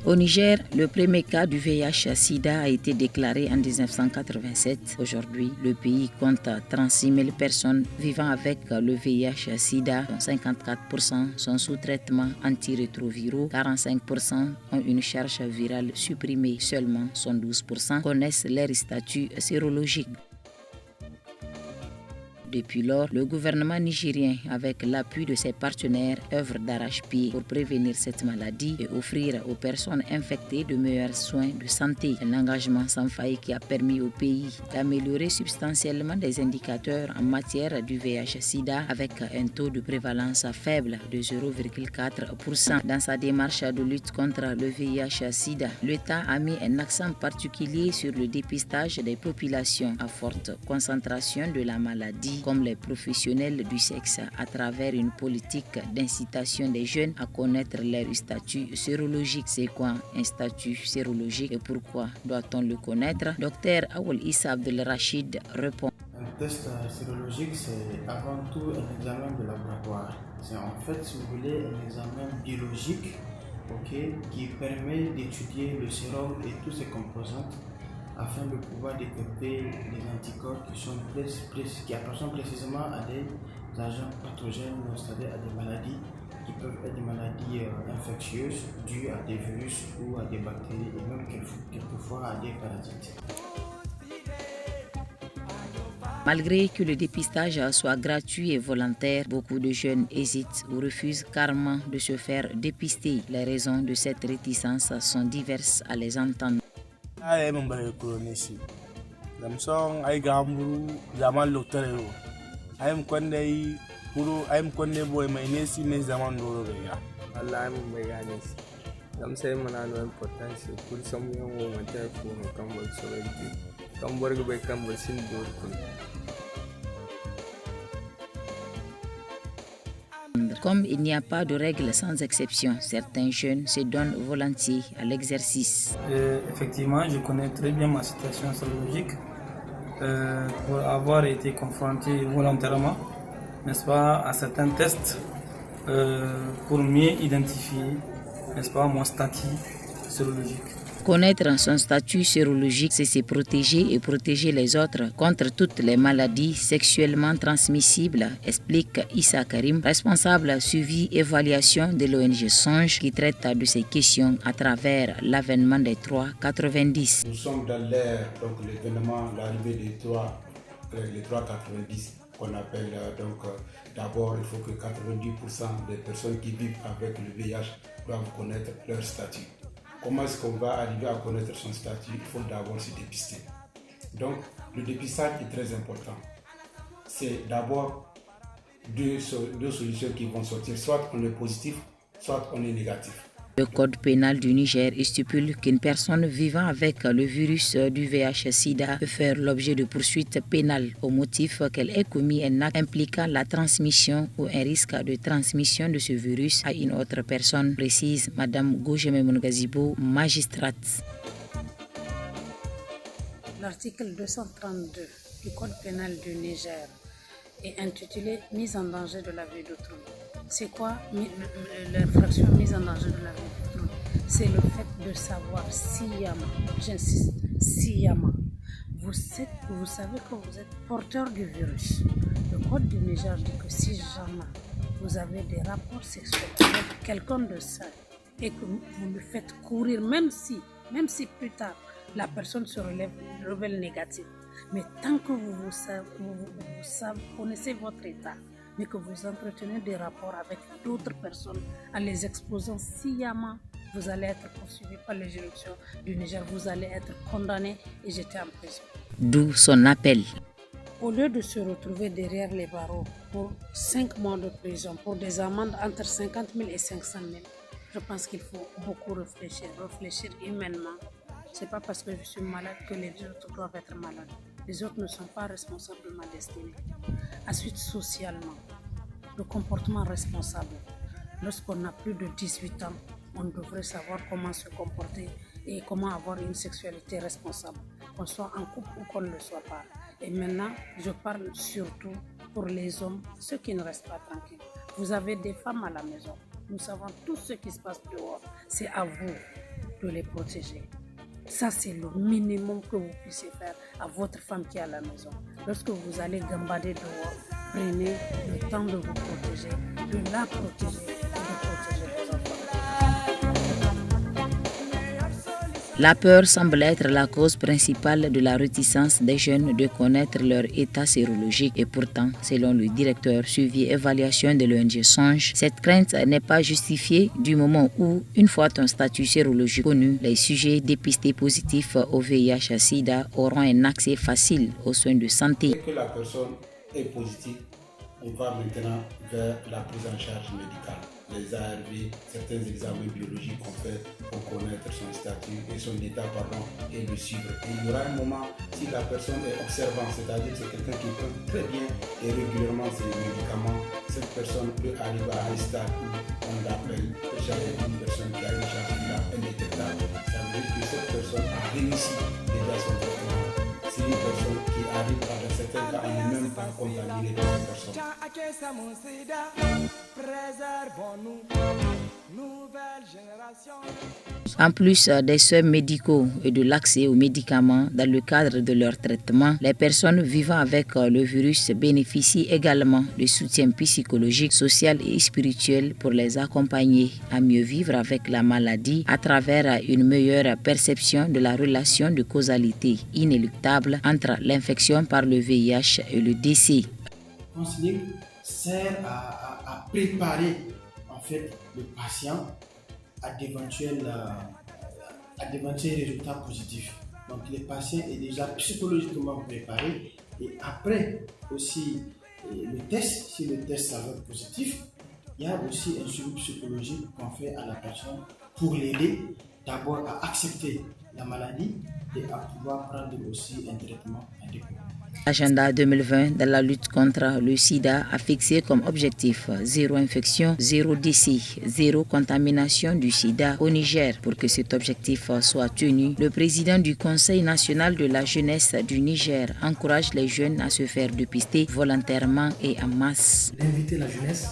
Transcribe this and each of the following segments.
Au Niger, le premier cas du VIH-Sida a été déclaré en 1987. Aujourd'hui, le pays compte 36 000 personnes vivant avec le VIH-Sida, dont 54% sont sous traitement antirétroviraux, 45% ont une charge virale supprimée, seulement 12% connaissent leur statut sérologique. Depuis lors, le gouvernement nigérien, avec l'appui de ses partenaires, œuvre d'arrache-pied pour prévenir cette maladie et offrir aux personnes infectées de meilleurs soins de santé. Un engagement sans faille qui a permis au pays d'améliorer substantiellement des indicateurs en matière du VIH-Sida avec un taux de prévalence faible de 0,4%. Dans sa démarche de lutte contre le VIH-Sida, l'État a mis un accent particulier sur le dépistage des populations à forte concentration de la maladie, comme les professionnels du sexe, à travers une politique d'incitation des jeunes à connaître leur statut sérologique. C'est quoi un statut sérologique et pourquoi doit-on le connaître? Dr Awal Issa Abdel Rachid répond. Un test sérologique, c'est avant tout un examen de laboratoire. C'est en fait, si vous voulez, un examen biologique, qui permet d'étudier le sérum et toutes ses composantes afin de pouvoir détecter les anticorps qui appartiennent précisément à des agents pathogènes, c'est-à-dire à des maladies qui peuvent être des maladies infectieuses dues à des virus ou à des bactéries et même quelquefois à des parasites. Malgré que le dépistage soit gratuit et volontaire, beaucoup de jeunes hésitent ou refusent carrément de se faire dépister. Les raisons de cette réticence sont diverses à les entendre. Ay mbare kolonisi dam song ay gamburu zaman loktare ay mkonde puru ay mkonde boy may nesi ne zaman doro be ya Allah ay mbare ganesi dam say manano importance pour samu yango mata fu no kambal soreji kamborgo be kambal sin dor kun. Comme il n'y a pas de règle sans exception, certains jeunes se donnent volontiers à l'exercice. Effectivement, je connais très bien ma situation sérologique pour avoir été confronté volontairement, n'est-ce pas, à certains tests pour mieux identifier, n'est-ce pas, mon statut sérologique. Connaître son statut sérologique, c'est se protéger et protéger les autres contre toutes les maladies sexuellement transmissibles, explique Issa Karim, responsable suivi évaluation de l'ONG Songe qui traite de ces questions à travers l'avènement des 390. Nous sommes dans l'ère, donc l'événement, l'arrivée des 390 qu'on appelle d'abord il faut que 90% des personnes qui vivent avec le VIH doivent connaître leur statut. Comment est-ce qu'on va arriver à connaître son statut? Il faut d'abord se dépister. Donc, le dépistage est très important. C'est d'abord deux solutions qui vont sortir. Soit on est positif, soit on est négatif. Le code pénal du Niger stipule qu'une personne vivant avec le virus du VIH-Sida peut faire l'objet de poursuites pénales au motif qu'elle ait commis un acte impliquant la transmission ou un risque de transmission de ce virus à une autre personne, précise Mme Gojeme Mongazibo, magistrate. L'article 232 du code pénal du Niger est intitulé « Mise en danger de la vie d'autrui ». C'est quoi l'infraction mise en danger de la vie d'autrui? C'est le fait de savoir sciemment, j'insiste, sciemment. Vous savez que vous êtes porteur du virus. Le code du Niger dit que si jamais vous avez des rapports sexuels avec quelqu'un de sain et que vous le faites courir, même si plus tard la personne se révèle négative, mais tant que vous connaissez votre état, mais que vous entretenez des rapports avec d'autres personnes en les exposant sciemment, vous allez être poursuivi par les juridictions du Niger, vous allez être condamné et jeté en prison. D'où son appel. Au lieu de se retrouver derrière les barreaux pour 5 mois de prison, pour des amendes entre 50 000 et 500 000, je pense qu'il faut beaucoup réfléchir humainement. Ce n'est pas parce que je suis malade que les autres doivent être malades. Les autres ne sont pas responsables de ma destinée. Ensuite, socialement, le comportement responsable. Lorsqu'on a plus de 18 ans, on devrait savoir comment se comporter et comment avoir une sexualité responsable, qu'on soit en couple ou qu'on ne le soit pas. Et maintenant, je parle surtout pour les hommes, ceux qui ne restent pas tranquilles. Vous avez des femmes à la maison. Nous savons tout ce qui se passe dehors. C'est à vous de les protéger. Ça, c'est le minimum que vous puissiez faire à votre femme qui est à la maison. Lorsque vous allez gambader dehors, prenez le temps de vous protéger, de la protéger et de protéger vos enfants. La peur semble être la cause principale de la réticence des jeunes de connaître leur état sérologique et pourtant, selon le directeur suivi évaluation de l'ONG Songe, cette crainte n'est pas justifiée du moment où, une fois ton statut sérologique connu, les sujets dépistés positifs au VIH-Sida auront un accès facile aux soins de santé. Dès que la personne est positive, on va maintenant vers la prise en charge médicale. Les ARV, certains examens biologiques qu'on fait pour connaître son statut et son état et le suivre. Et il y aura un moment, si la personne est observante, c'est-à-dire c'est quelqu'un qui prend très bien et régulièrement ses médicaments, cette personne peut arriver à un stade où on l'appelle déjà une personne qui a une charge indétectable. Ça veut dire que cette personne a réussi déjà son traitement. C'est une personne qui arrive dans certains cas à ne même pas contaminer d'autres personnes. En plus des soins médicaux et de l'accès aux médicaments dans le cadre de leur traitement, les personnes vivant avec le virus bénéficient également de soutien psychologique, social et spirituel pour les accompagner à mieux vivre avec la maladie à travers une meilleure perception de la relation de causalité inéluctable entre l'infection par le VIH et le décès. Le counseling sert à préparer en fait le patient à d'éventuels résultats positifs. Donc le patient est déjà psychologiquement préparé et après aussi le test, si le test s'avère positif, il y a aussi un suivi psychologique qu'on fait à la personne pour l'aider d'abord à accepter la maladie et à pouvoir prendre aussi un traitement adéquat. L'agenda 2020 dans la lutte contre le sida a fixé comme objectif zéro infection, zéro décès, zéro contamination du sida au Niger. Pour que cet objectif soit tenu, le président du Conseil national de la jeunesse du Niger encourage les jeunes à se faire dépister volontairement et en masse. Inviter la jeunesse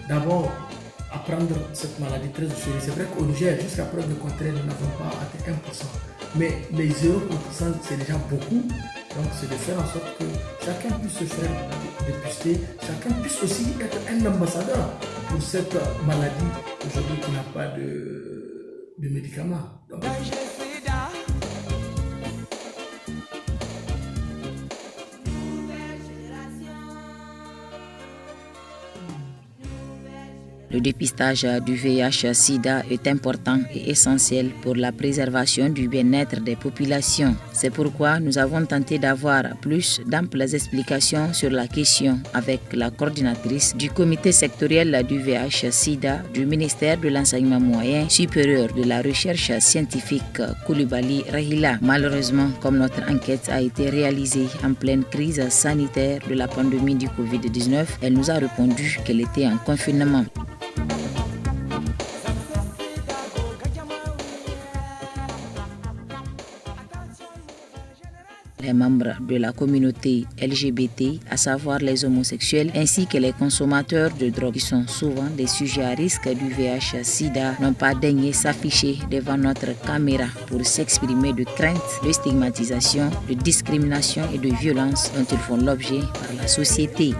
d'abord à prendre cette maladie très au sérieux. C'est vrai qu'au Niger, jusqu'à preuve de contraire, nous n'avons pas atteint 1%. Mais les 0%, c'est déjà beaucoup. Donc c'est de faire en sorte que chacun puisse se faire dépister, chacun puisse aussi être un ambassadeur pour cette maladie aujourd'hui qui n'a pas de médicaments. Donc, Le dépistage du VIH-Sida est important et essentiel pour la préservation du bien-être des populations. C'est pourquoi nous avons tenté d'avoir plus d'amples explications sur la question avec la coordinatrice du comité sectoriel du VIH-Sida du ministère de l'Enseignement moyen supérieur de la recherche scientifique Koulibaly Rahila. Malheureusement, comme notre enquête a été réalisée en pleine crise sanitaire de la pandémie du Covid-19, elle nous a répondu qu'elle était en confinement. Les membres de la communauté LGBT, à savoir les homosexuels, ainsi que les consommateurs de drogue qui sont souvent des sujets à risque du VIH-Sida, n'ont pas daigné s'afficher devant notre caméra pour s'exprimer de crainte, de stigmatisation, de discrimination et de violence dont ils font l'objet par la société.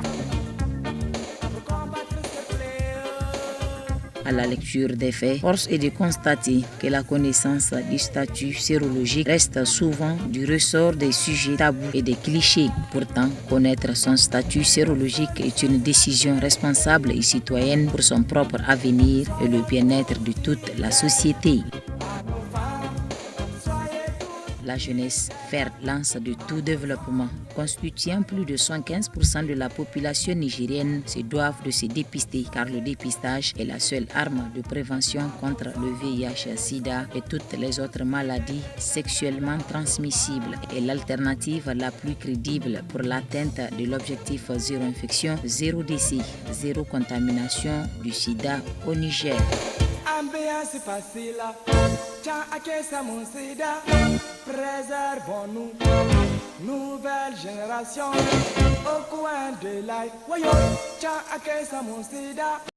À la lecture des faits, force est de constater que la connaissance du statut sérologique reste souvent du ressort des sujets tabous et des clichés. Pourtant, connaître son statut sérologique est une décision responsable et citoyenne pour son propre avenir et le bien-être de toute la société. La jeunesse, fer lance de tout développement, constituant plus de 115% de la population nigérienne, se doivent de se dépister car le dépistage est la seule arme de prévention contre le VIH-Sida et toutes les autres maladies sexuellement transmissibles et l'alternative la plus crédible pour l'atteinte de l'objectif zéro infection, zéro décès, zéro contamination du sida au Niger. Ambiance facile, tiens à qu'est-ce mon sida, préservons-nous, nouvelle génération, au coin de l'ail, voyons, tiens à qu'est-ce mon sida.